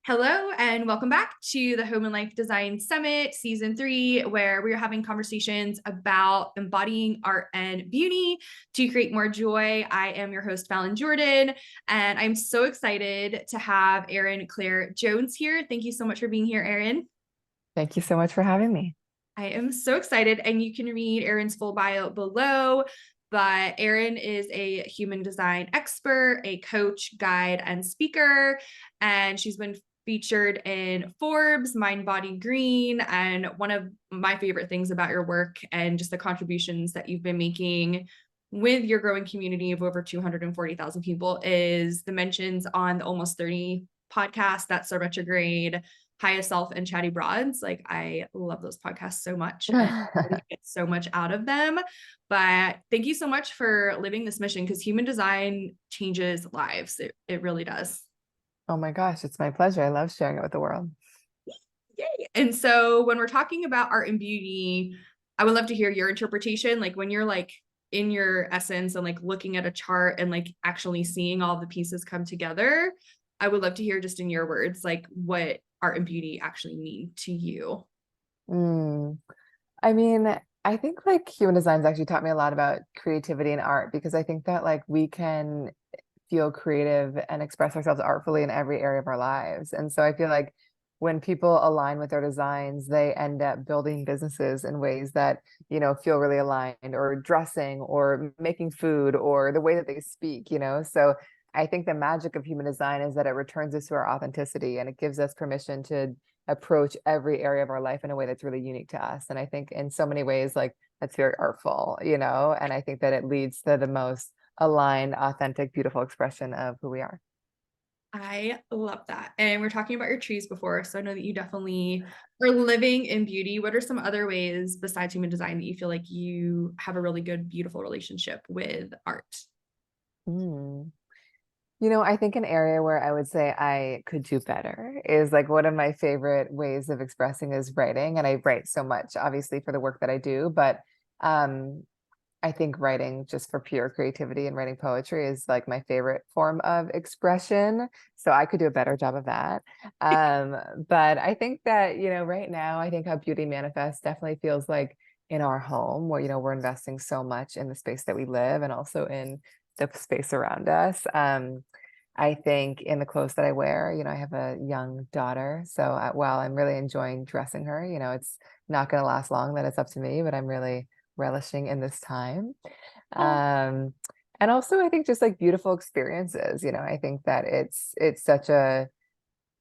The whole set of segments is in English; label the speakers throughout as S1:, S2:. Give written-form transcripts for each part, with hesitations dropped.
S1: Hello, and welcome back to the Home and Life Design Summit Season 3, where we are having conversations about embodying art and beauty to create more joy. I am your host, Fallon Jordan, and I'm so excited to have Erin Claire Jones here. Thank you so much for being here, Erin.
S2: Thank you so much for having me.
S1: I am so excited, and you can read Erin's full bio below. But Erin is a human design expert, a coach, guide, and speaker. And she's been featured in Forbes, Mind Body Green. And one of my favorite things about your work and just the contributions that you've been making with your growing community of over 240,000 people is the mentions on the Almost 30 podcast, That's So Retrograde, Highest Self, and Chatty Broads. Like, I love those podcasts so much and get so much out of them. But thank you so much for living this mission, because human design changes lives. It really does.
S2: Oh my gosh, it's my pleasure. I love sharing it with the world.
S1: Yay. And so when we're talking about art and beauty, I would love to hear your interpretation. Like when you're like in your essence and like looking at a chart and like actually seeing all the pieces come together, I would love to hear just in your words, like what art and beauty actually mean to you.
S2: Mm. I mean, I think like human design's actually taught me a lot about creativity and art because I think that like we can feel creative and express ourselves artfully in every area of our lives. And so I feel like when people align with their designs, they end up building businesses in ways that, feel really aligned, or dressing or making food or the way that they speak. So I think the magic of human design is that it returns us to our authenticity and it gives us permission to approach every area of our life in a way that's really unique to us. And I think in so many ways, like that's very artful, and I think that it leads to the most aligned, authentic, beautiful expression of who we are.
S1: I love that. And we're talking about your trees before, so I know that you definitely are living in beauty. What are some other ways besides human design that you feel like you have a really good, beautiful relationship with art?
S2: Mm. I think an area where I would say I could do better is like one of my favorite ways of expressing is writing. And I write so much, obviously, for the work that I do, but um, I think writing just for pure creativity and writing poetry is like my favorite form of expression. So I could do a better job of that. Um, but I think that, right now, I think how beauty manifests definitely feels like in our home where, we're investing so much in the space that we live and also in the space around us. I think in the clothes that I wear, I have a young daughter. So while I'm really enjoying dressing her, it's not going to last long, that it's up to me, but I'm really relishing in this time.
S1: Oh,
S2: Um, and also I think just like beautiful experiences, I think that it's such a,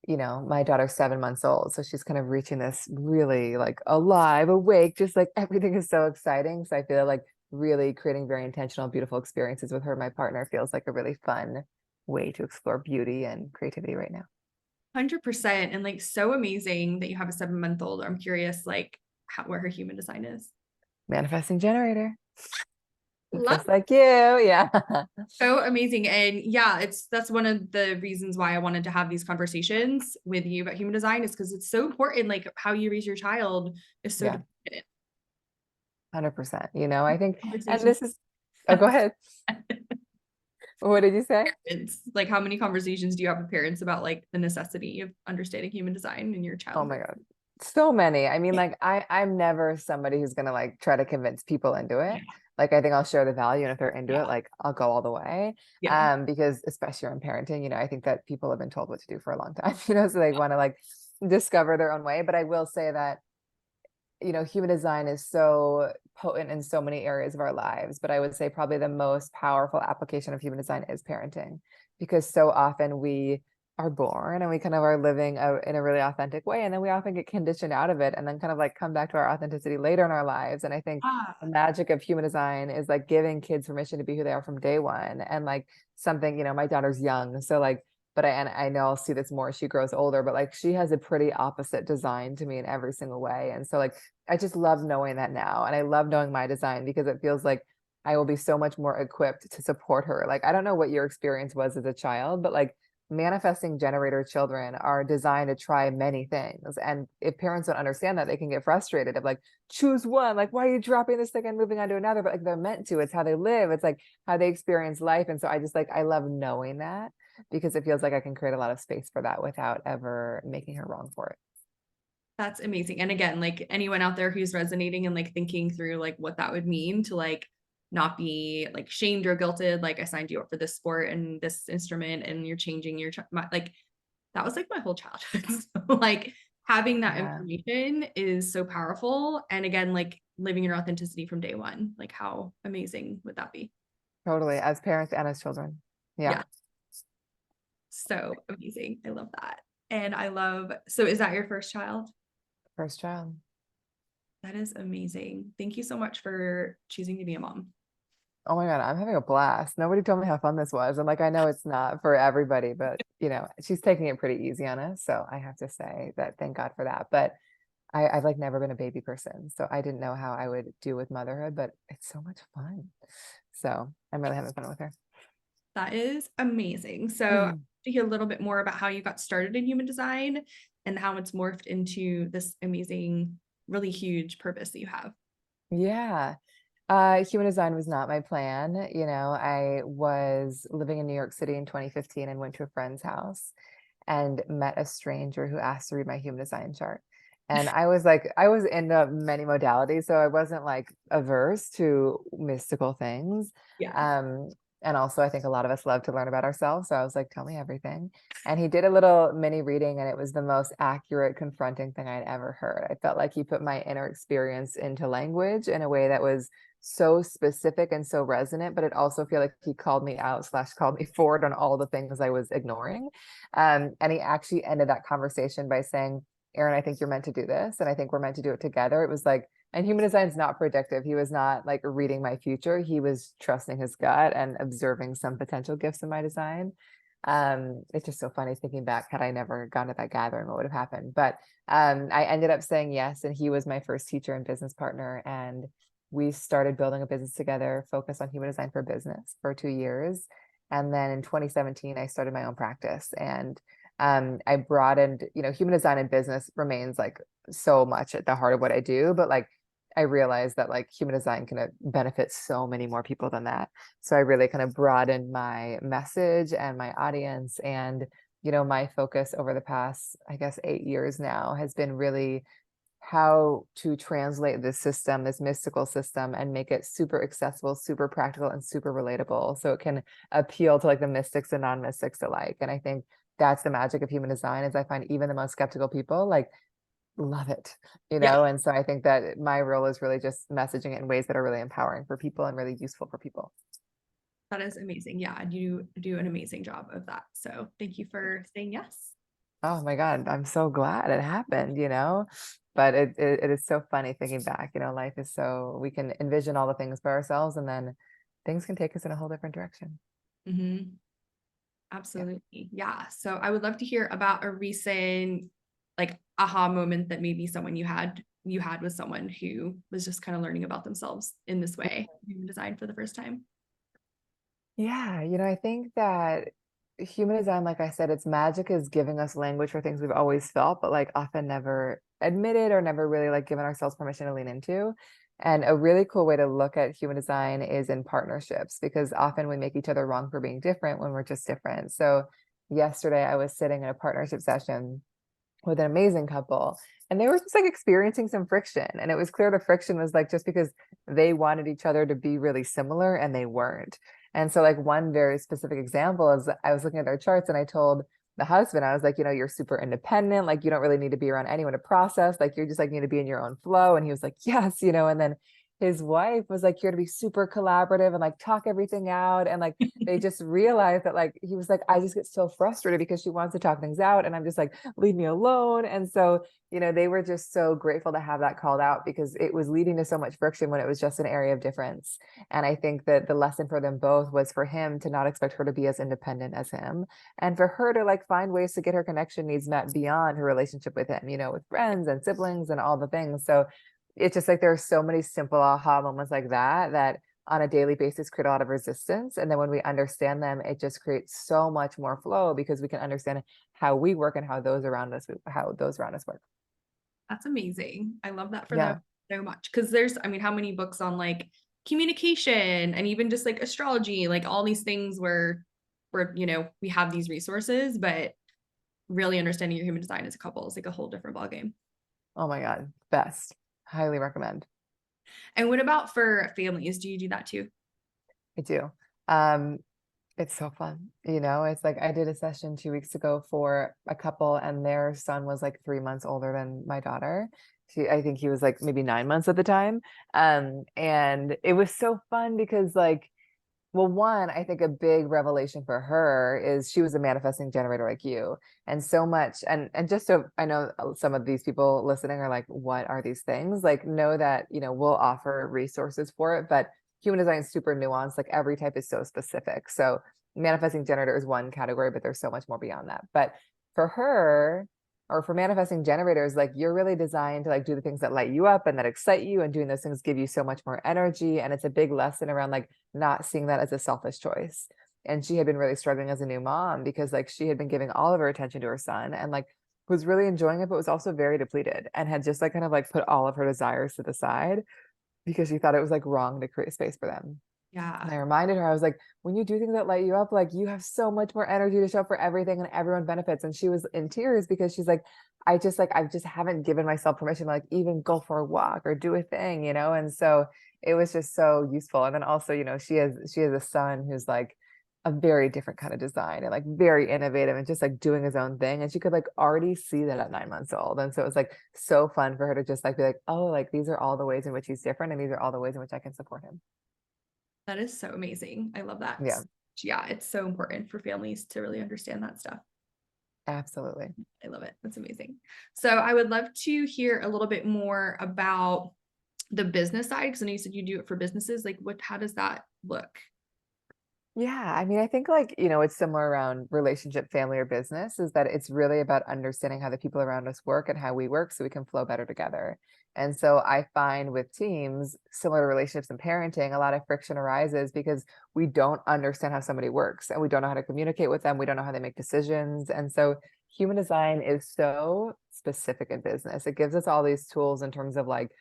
S2: my daughter's 7 months old. So she's kind of reaching this really like alive, awake, just like everything is so exciting. So I feel like really creating very intentional, beautiful experiences with her, my partner, feels like a really fun way to explore beauty and creativity right now.
S1: 100%. And like so amazing that you have a 7 month old. I'm curious, like, where her human design is.
S2: Manifesting generator,
S1: Love.
S2: just like you. Yeah.
S1: So amazing. And yeah, that's one of the reasons why I wanted to have these conversations with you about human design, is because it's so important. Like how you raise your child is so
S2: Yeah.
S1: dependent.
S2: 100%. I think, and
S1: Conversations.
S2: this is, oh, go ahead. What did you say?
S1: Parents, like how many conversations do you have with parents about like the necessity of understanding human design in your
S2: Oh
S1: child
S2: my
S1: growth?
S2: God. So many. I mean, like I'm never somebody who's gonna like try to convince people into it.
S1: Yeah.
S2: Like I think I'll share the value, and if they're into it,
S1: Yeah.
S2: like I'll go all the way.
S1: Yeah.
S2: Because especially around parenting, I think that people have been told what to do for a long time, so they want to like discover their own way. But I will say that human design is so potent in so many areas of our lives. But I would say probably the most powerful application of human design is parenting, because so often we are born and we kind of are living in a really authentic way. And then we often get conditioned out of it and then kind of like come back to our authenticity later in our lives. And I think
S1: Ah,
S2: the magic of human design is like giving kids permission to be who they are from day one. And like something, my daughter's young. So like, but I know I'll see this more as she grows older, but like she has a pretty opposite design to me in every single way. And so like I just love knowing that now. And I love knowing my design because it feels like I will be so much more equipped to support her. Like, I don't know what your experience was as a child, but like manifesting generator children are designed to try many things. And if parents don't understand that, they can get frustrated of like, choose one. Like, why are you dropping this thing and moving on to another? But like, they're meant to. It's how they live. It's like how they experience life. And so I just like, I love knowing that. because it feels like I can create a lot of space for that without ever making her wrong for it.
S1: That's amazing. And again, like anyone out there who's resonating and like thinking through like what that would mean to like not be like shamed or guilted, like I signed you up for this sport and this instrument and you're changing your like that was like my whole childhood. So like having that
S2: Yeah,
S1: information is so powerful. And again, like living your authenticity from day one, like how amazing would that be?
S2: totally. As parents and as children. Yeah.
S1: Yeah, so amazing. I love that. And I love, so is that your first child?
S2: First child.
S1: That is amazing. Thank you so much for choosing to be a mom.
S2: Oh my God, I'm having a blast. Nobody told me how fun this was. And like, I know it's not for everybody, but she's taking it pretty easy on us. So I have to say that thank God for that. But I've like never been a baby person. So I didn't know how I would do with motherhood, but it's so much fun. So I'm really having fun with her.
S1: That is amazing. So to hear a little bit more about how you got started in human design and how it's morphed into this amazing, really huge purpose that you have.
S2: Yeah. Human design was not my plan. I was living in New York City in 2015 and went to a friend's house and met a stranger who asked to read my human design chart. And I was into many modalities, so I wasn't like averse to mystical things.
S1: Yeah.
S2: Um, and also I think a lot of us love to learn about ourselves. So I was like, tell me everything. And he did a little mini reading, and it was the most accurate, confronting thing I'd ever heard. I felt like he put my inner experience into language in a way that was so specific and so resonant, but it also feel like he called me out slash called me forward on all the things I was ignoring. And he actually ended that conversation by saying, Erin, I think you're meant to do this. And I think we're meant to do it together. It was like, and human design is not predictive. He was not like reading my future. He was trusting his gut and observing some potential gifts in my design. It's just so funny thinking back, had I never gone to that gathering, what would have happened? But I ended up saying yes. And he was my first teacher and business partner. And we started building a business together, focused on human design for business for 2 years. And then in 2017, I started my own practice. And I broadened, human design and business remains like so much at the heart of what I do, but like I realized that like human design can benefit so many more people than that. So I really kind of broadened my message and my audience. And, my focus over the past, I guess, 8 years now has been really how to translate this system, this mystical system, and make it super accessible, super practical, and super relatable. So it can appeal to like the mystics and non-mystics alike. And I think that's the magic of human design is I find even the most skeptical people like love it,
S1: Yeah.
S2: And so I think that my role is really just messaging it in ways that are really empowering for people and really useful for people.
S1: That is amazing. Yeah. You do an amazing job of that. So thank you for saying yes.
S2: Oh my God, I'm so glad it happened, But it is so funny thinking back, life is so we can envision all the things for ourselves and then things can take us in a whole different direction.
S1: Mhm.
S2: Yeah.
S1: Absolutely. Yeah. So I would love to hear about a recent like aha moment that maybe someone you had with someone who was just kind of learning about themselves in this way, human design for the first time.
S2: Yeah, I think that human design, like I said, its magic is giving us language for things we've always felt, but like often never admitted or never really like given ourselves permission to lean into. And a really cool way to look at human design is in partnerships, because often we make each other wrong for being different when we're just different. So yesterday I was sitting in a partnership session with an amazing couple, and they were just like experiencing some friction, and it was clear the friction was like just because they wanted each other to be really similar and they weren't. And so like one very specific example is I was looking at their charts and I told the husband, I was like, you're super independent, like you don't really need to be around anyone to process, like you're just like need to be in your own flow. And he was like, yes, and then his wife was like, you're to be super collaborative and like talk everything out. And like they just realized that like he was like, I just get so frustrated because she wants to talk things out and I'm just like, leave me alone. And so, they were just so grateful to have that called out because it was leading to so much friction when it was just an area of difference. And I think that the lesson for them both was for him to not expect her to be as independent as him, and for her to like find ways to get her connection needs met beyond her relationship with him, with friends and siblings and all the things. So it's just like there are so many simple aha moments like that on a daily basis create a lot of resistance. And then when we understand them, it just creates so much more flow because we can understand how we work and how those around us work.
S1: That's amazing. I love that for them
S2: Yeah.
S1: so much because there's, I mean, how many books on like communication and even just like astrology, like all these things where we're, we have these resources, but really understanding your human design as a couple is like a whole different ballgame.
S2: Oh my God, best. Highly recommend.
S1: And what about for families? Do you do that too?
S2: I do. Um, it's so fun. It's like I did a session 2 weeks ago for a couple, and their son was like 3 months older than my daughter. I think he was like maybe 9 months at the time. And it was so fun because like, well, one, I think a big revelation for her is she was a manifesting generator like you. And so much, and just so I know some of these people listening are like, what are these things? Like, know that, we'll offer resources for it, but human design is super nuanced. Like every type is so specific. So manifesting generator is one category, but there's so much more beyond that. But for her, or for manifesting generators, like you're really designed to like do the things that light you up and that excite you, and doing those things give you so much more energy. And it's a big lesson around like not seeing that as a selfish choice. And she had been really struggling as a new mom because like she had been giving all of her attention to her son and like was really enjoying it, but was also very depleted and had just like kind of like put all of her desires to the side because she thought it was like wrong to create space for them. And
S1: Yeah.
S2: I reminded her, I was like, when you do things that light you up, like you have so much more energy to show up for everything and everyone benefits. And she was in tears because she's like, I just haven't given myself permission to like even go for a walk or do a thing, And so it was just so useful. And then also, she has a son who's like a very different kind of design and like very innovative and just like doing his own thing. And she could like already see that at 9 months old. And so it was like so fun for her to just like be like, oh, like these are all the ways in which he's different. And these are all the ways in which I can support him.
S1: That is so amazing. I love that.
S2: Yeah.
S1: Yeah, it's so important for families to really understand that stuff.
S2: Absolutely.
S1: I love it. That's amazing. So I would love to hear a little bit more about the business side, because I know you said you do it for businesses. Like how does that look?
S2: Yeah, I mean, I think like, it's similar around relationship, family, or business, is that it's really about understanding how the people around us work and how we work so we can flow better together. And so I find with teams, similar to relationships and parenting, a lot of friction arises because we don't understand how somebody works and we don't know how to communicate with them. We don't know how they make decisions. And so human design is so specific in business. It gives us all these tools in terms of like,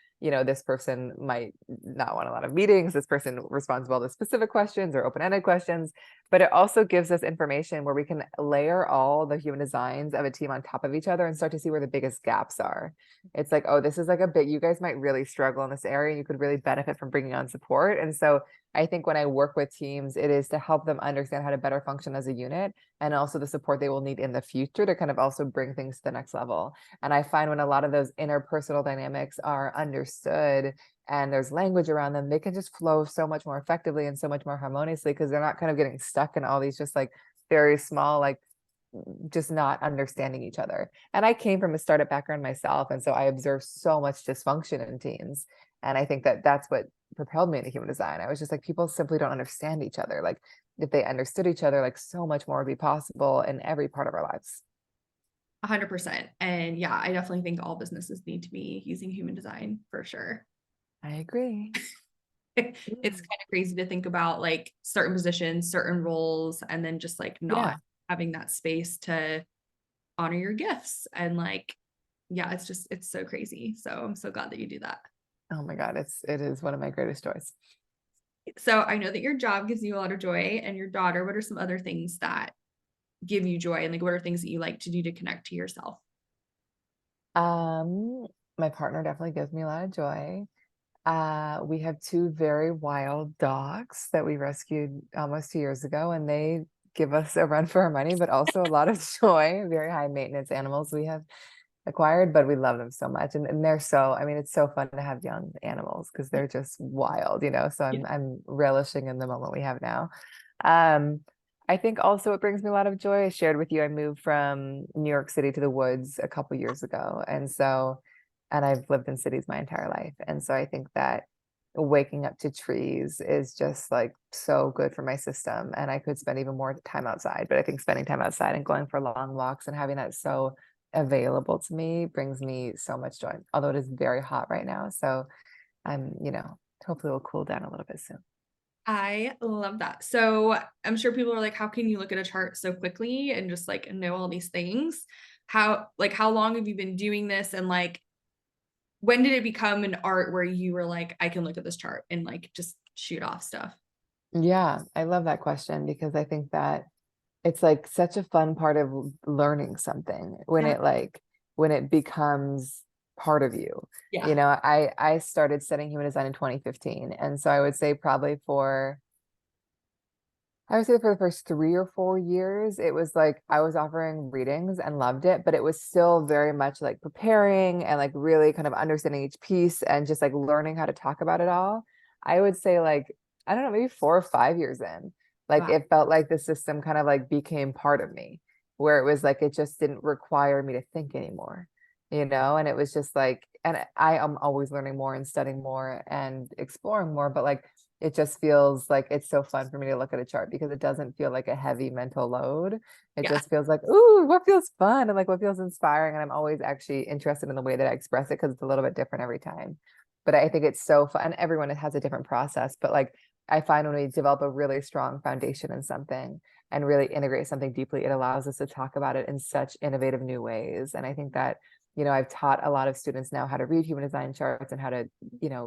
S2: this person might not want a lot of meetings. This person responds well to specific questions or open-ended questions, but it also gives us information where we can layer all the human designs of a team on top of each other and start to see where the biggest gaps are. It's like, oh, this is like a bit, you guys might really struggle in this area. You could really benefit from bringing on support. And so I think when I work with teams, it is to help them understand how to better function as a unit and also the support they will need in the future to kind of also bring things to the next level. And I find when a lot of those interpersonal dynamics are understood and there's language around them, they can just flow so much more effectively and so much more harmoniously because they're not kind of getting stuck in all these just like very small, like just not understanding each other. And I came from a startup background myself. And so I observed so much dysfunction in teams. And I think that that's what propelled me into human design. I was just like, people simply don't understand each other. Like if they understood each other, like so much more would be possible in every part of our lives.
S1: 100%. And yeah, I definitely think all businesses need to be using human design for sure.
S2: I agree.
S1: It's
S2: Yeah.
S1: kind of crazy to think about like certain positions, certain roles, and then just like not
S2: Yeah.
S1: having that space to honor your gifts. And like, yeah, it's so crazy. So I'm so glad that you do that.
S2: Oh my God. It is one of my greatest joys.
S1: So I know that your job gives you a lot of joy, and your daughter, what are some other things that give you joy? And like, what are things that you like to do to connect to yourself?
S2: Um, my partner definitely gives me a lot of joy. We have two very wild dogs that we rescued almost 2 years ago, and they give us a run for our money, but also a lot of joy. Very high maintenance animals we have acquired, but we love them so much. And they're so, I mean, it's so fun to have young animals because they're just wild, So
S1: Yeah.
S2: I'm relishing in the moment we have now. Um, I think also it brings me a lot of joy. I shared with you, I moved from New York City to the woods a couple years ago. And I've lived in cities my entire life. And so I think that waking up to trees is just like so good for my system. And I could spend even more time outside, but I think spending time outside and going for long walks and having that so available to me brings me so much joy, although it is very hot right now. So hopefully it'll cool down a little bit soon.
S1: I love that. So I'm sure people are like, how can you look at a chart so quickly and just like know all these things? How long have you been doing this? And like, when did it become an art where you were like, I can look at this chart and like just shoot off stuff?
S2: Yeah, I love that question because I think that it's like such a fun part of learning something when
S1: Yeah.
S2: when it becomes part of you.
S1: Yeah.
S2: You know, I started studying human design in 2015. And so I would say probably for I would say for the first 3 or 4 years, it was like I was offering readings and loved it, but it was still very much like preparing and like really kind of understanding each piece and just like learning how to talk about it all. I would say like, I don't know, maybe 4 or 5 years in, like
S1: Wow.
S2: it felt like the system kind of like became part of me, where it was like it just didn't require me to think anymore, and it was just like, and I am always learning more and studying more and exploring more, but like it just feels like it's so fun for me to look at a chart because it doesn't feel like a heavy mental load. It
S1: Yeah.
S2: just feels like, ooh, what feels fun and like what feels inspiring. And I'm always actually interested in the way that I express it because it's a little bit different every time. But I think it's so fun. And everyone has a different process. But like I find when we develop a really strong foundation in something and really integrate something deeply, it allows us to talk about it in such innovative new ways. And I think that I've taught a lot of students now how to read human design charts and how to,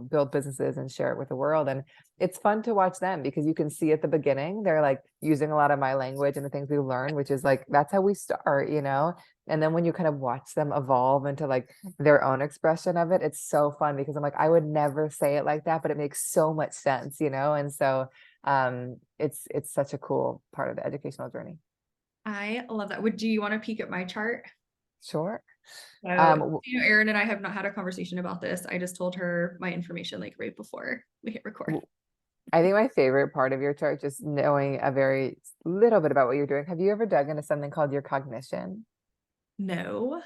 S2: build businesses and share it with the world. And it's fun to watch them because you can see at the beginning, they're like using a lot of my language and the things we learn, which is like, that's how we start. And then when you kind of watch them evolve into like their own expression of it, it's so fun because I'm like, I would never say it like that, but it makes so much sense. And so it's such a cool part of the educational journey.
S1: I love that. Do you want to peek at my chart?
S2: Sure.
S1: So,
S2: Um,
S1: Erin and I have not had a conversation about this. I just told her my information like right before we hit record.
S2: I think my favorite part of your chart, just knowing a very little bit about what you're doing. Have you ever dug into something called your cognition?
S1: No.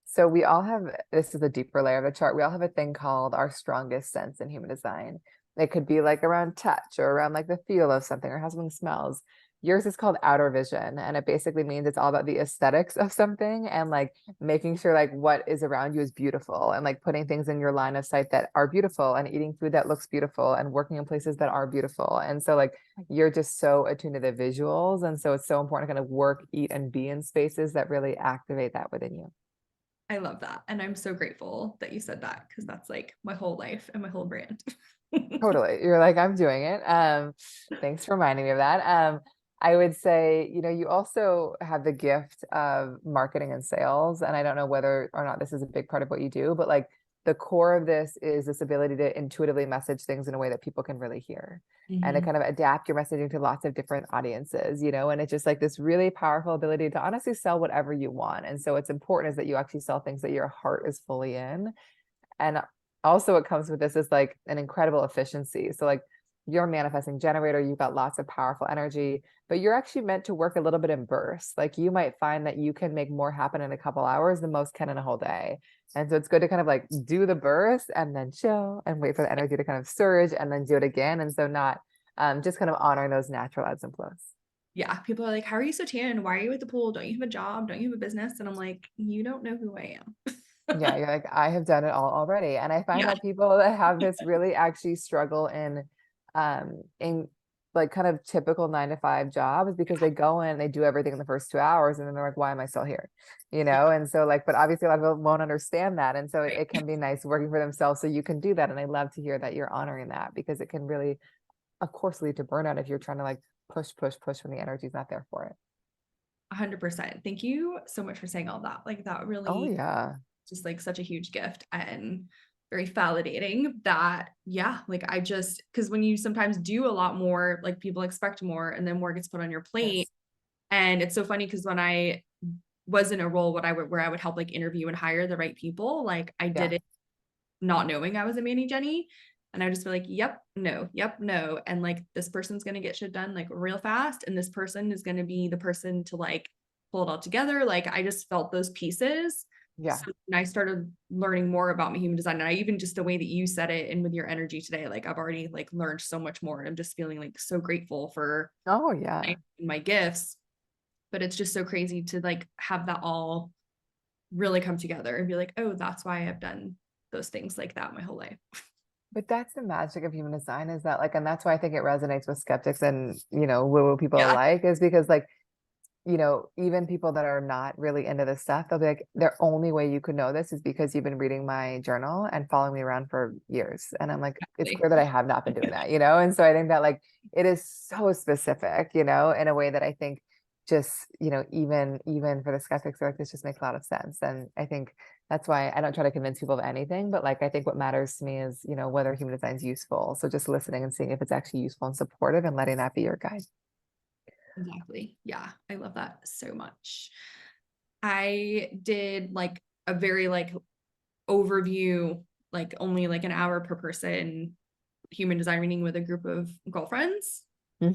S2: So we all have, this is a deeper layer of the chart. We all have a thing called our strongest sense in human design. It could be like around touch or around like the feel of something or how something smells. Yours is called outer vision, and it basically means it's all about the aesthetics of something and like making sure like what is around you is beautiful and like putting things in your line of sight that are beautiful and eating food that looks beautiful and working in places that are beautiful. And so like you're just so attuned to the visuals. And so it's so important to kind of work, eat, and be in spaces that really activate that within you.
S1: I love that. And I'm so grateful that you said that because that's like my whole life and my whole brand.
S2: Totally. You're like, I'm doing it. Thanks for reminding me of that. I would say, you also have the gift of marketing and sales. And I don't know whether or not this is a big part of what you do, but like the core of this is this ability to intuitively message things in a way that people can really hear and to
S1: Mhm.
S2: kind of adapt your messaging to lots of different audiences, and it's just like this really powerful ability to honestly sell whatever you want. And so what's important is that you actually sell things that your heart is fully in. And also what comes with this is like an incredible efficiency. So like you're a manifesting generator, you've got lots of powerful energy, but you're actually meant to work a little bit in bursts. Like you might find that you can make more happen in a couple hours than most can in a whole day. And so it's good to kind of like do the burst and then chill and wait for the energy to kind of surge and then do it again. And so not just kind of honoring those natural ebbs and flows.
S1: Yeah. People are like, how are you so tan? Why are you at the pool? Don't you have a job? Don't you have a business? And I'm like, you don't know who I
S2: Yeah,
S1: am.
S2: you're like, I have done it all already. And I find
S1: Yeah.
S2: that people that have this really actually struggle in like kind of typical 9 to 5 jobs because they go in, they do everything in the first 2 hours, and then they're like, why am I still here?
S1: Yeah.
S2: And so like, but obviously a lot of people won't understand that. And so it,
S1: Right.
S2: it can be nice working for themselves so you can do that. And I love to hear that you're honoring that because it can really, of course, lead to burnout if you're trying to like push, push, push when the energy's not there for it.
S1: 100%. Thank you so much for saying all that. Like that
S2: Oh
S1: really
S2: yeah.
S1: just like such a huge gift and very validating that yeah, like I just because when you sometimes do a lot more, like people expect more and then more gets put on your plate.
S2: Yes.
S1: And it's so funny because when I was in a role where I would help like interview and hire the right people, like I
S2: Yeah.
S1: did it not knowing I was a Manny Jenny. And I would just be like, yep, no. And like this person's gonna get shit done like real fast. And this person is gonna be the person to like pull it all together. Like I just felt those pieces.
S2: Yeah.
S1: So when I started learning more about my human design, and I even just the way that you said it and with your energy today, like I've already like learned so much more. And I'm just feeling like so grateful for
S2: Oh yeah.
S1: my gifts. But it's just so crazy to like have that all really come together and be like, oh, that's why I've done those things like that my whole life.
S2: But that's the magic of human design is that like, and that's why I think it resonates with skeptics and, woo-woo people
S1: Yeah.
S2: alike is because like, even people that are not really into this stuff, they'll be like, the only way you could know this is because you've been reading my journal and following me around for years. And I'm like, it's
S1: Exactly.
S2: clear that I have not been doing that. And so I think that like, it is so specific, in a way that I think just, even for the skeptics, they're like, this just makes a lot of sense. And I think that's why I don't try to convince people of anything, but like, I think what matters to me is, whether human design is useful. So just listening and seeing if it's actually useful and supportive and letting that be your guide.
S1: Exactly. Yeah. I love that so much. I did like a very like overview, like only like an hour per person human design reading with a group of girlfriends.
S2: Hmm.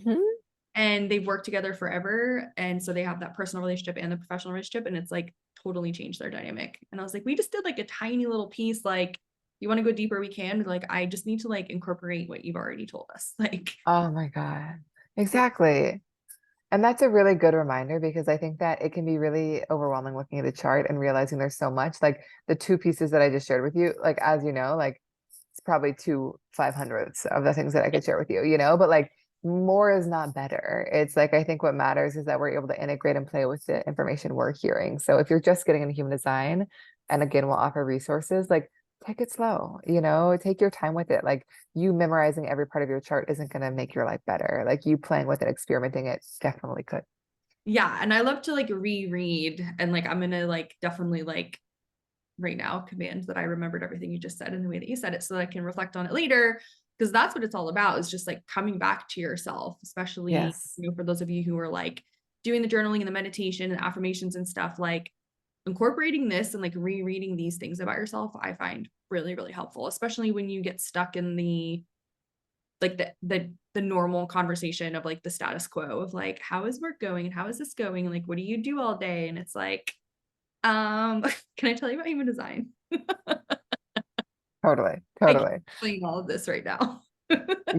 S1: And they've worked together forever. And so they have that personal relationship and the professional relationship. And it's like totally changed their dynamic. And I was like, we just did like a tiny little piece. Like, you want to go deeper, we can. Like, I just need to like incorporate what you've already told us. Like,
S2: Oh my God. Exactly. And that's a really good reminder because I think that it can be really overwhelming looking at a chart and realizing there's so much. Like the two pieces that I just shared with you, like as you know, like it's probably 2/500ths of the things that I could share with you, but like more is not better. It's like I think what matters is that we're able to integrate and play with the information we're hearing. So if you're just getting into human design, and again, we'll offer resources, like take it slow, take your time with it. Like you memorizing every part of your chart isn't going to make your life better. Like you playing with it, experimenting it definitely could.
S1: yeah. And I love to like reread and like, I'm going to like definitely like right now command that I remembered everything you just said in the way that you said it so that I can reflect on it later. Because that's what it's all about, is just like coming back to yourself, especially,
S2: Yes.
S1: for those of you who are like doing the journaling and the meditation and affirmations and stuff, like incorporating this and like rereading these things about yourself, I find really, really helpful, especially when you get stuck in the like the normal conversation of like the status quo of like, how is work going and how is this going and like what do you do all day, and it's like, can I tell you about human design?
S2: Totally.
S1: I can't
S2: Totally.
S1: explain all of this right now.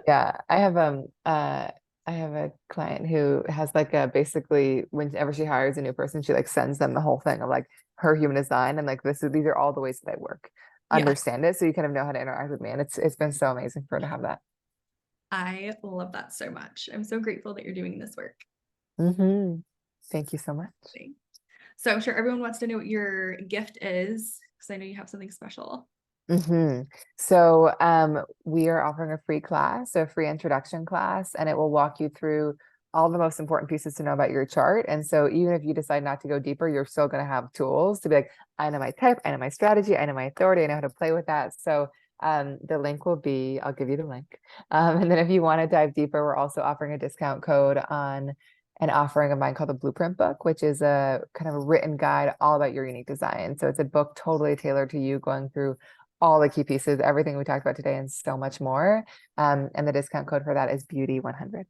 S2: Yeah. I have a client who has like a basically whenever she hires a new person, she like sends them the whole thing of like her human design and like these are all the ways that I work.
S1: Yeah,
S2: Understand it so you kind of know how to interact with me. And it's been so amazing for her to have that.
S1: I love that so much. I'm so grateful that you're doing this work.
S2: Hmm. Thank you so much.
S1: So I'm sure everyone wants to know what your gift is because I know you have something special.
S2: So we are offering a free class, a free introduction class, and it will walk you through all the most important pieces to know about your chart. And so even if you decide not to go deeper, you're still going to have tools to be like, I know my type, I know my strategy, I know my authority, I know how to play with that. So the link will be, I'll give you the link. And then if you want to dive deeper, we're also offering a discount code on an offering of mine called the Blueprint Book, which is a kind of a written guide all about your unique design. So it's a book totally tailored to you, going through all the key pieces, everything we talked about today, and so much more. And the discount code for that is Beauty 100.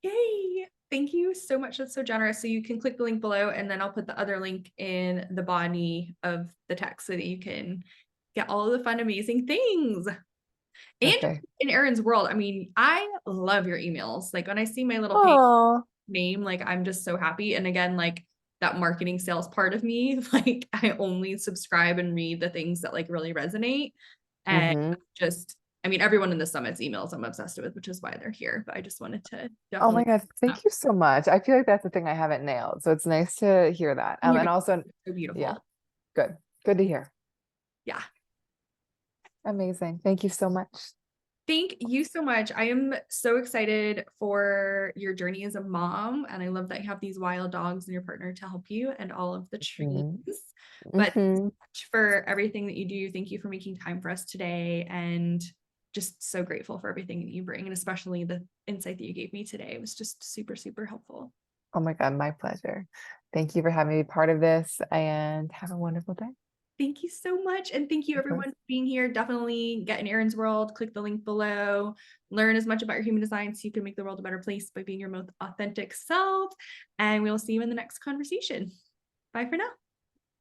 S1: Yay! Thank you so much. That's so generous. So you can click the link below and then I'll put the other link in the body of the text so that you can get all of the fun, amazing things. And
S2: Okay.
S1: in Erin's world, I mean, I love your emails. Like when I see my little page
S2: Oh.
S1: name, like I'm just so happy. And again, like that marketing sales part of me, like I only subscribe and read the things that like really resonate. And
S2: Hmm.
S1: just, I mean, everyone in the summit's emails I'm obsessed with, which is why they're here. But I just wanted to
S2: Oh my
S1: definitely.
S2: God. Thank you so much. I feel like that's the thing I haven't nailed. So it's nice to hear that.
S1: Oh my
S2: And
S1: God,
S2: also,
S1: so
S2: yeah,
S1: beautiful.
S2: good. Good to hear.
S1: Yeah.
S2: Amazing. Thank you so much.
S1: Thank you so much. I am so excited for your journey as a mom. And I love that you have these wild dogs and your partner to help you and all of the trees.
S2: Hmm.
S1: But
S2: Hmm.
S1: for everything that you do, thank you for making time for us today. And just so grateful for everything that you bring, and especially the insight that you gave me today. It was just super, super helpful.
S2: Oh my God, my pleasure. Thank you for having me be part of this and have a wonderful day.
S1: Thank you so much. And thank you
S2: Of
S1: everyone
S2: course.
S1: for being here. Definitely get in Erin's world, click the link below, learn as much about your human design so you can make the world a better place by being your most authentic self. And we'll see you in the next conversation. Bye for now.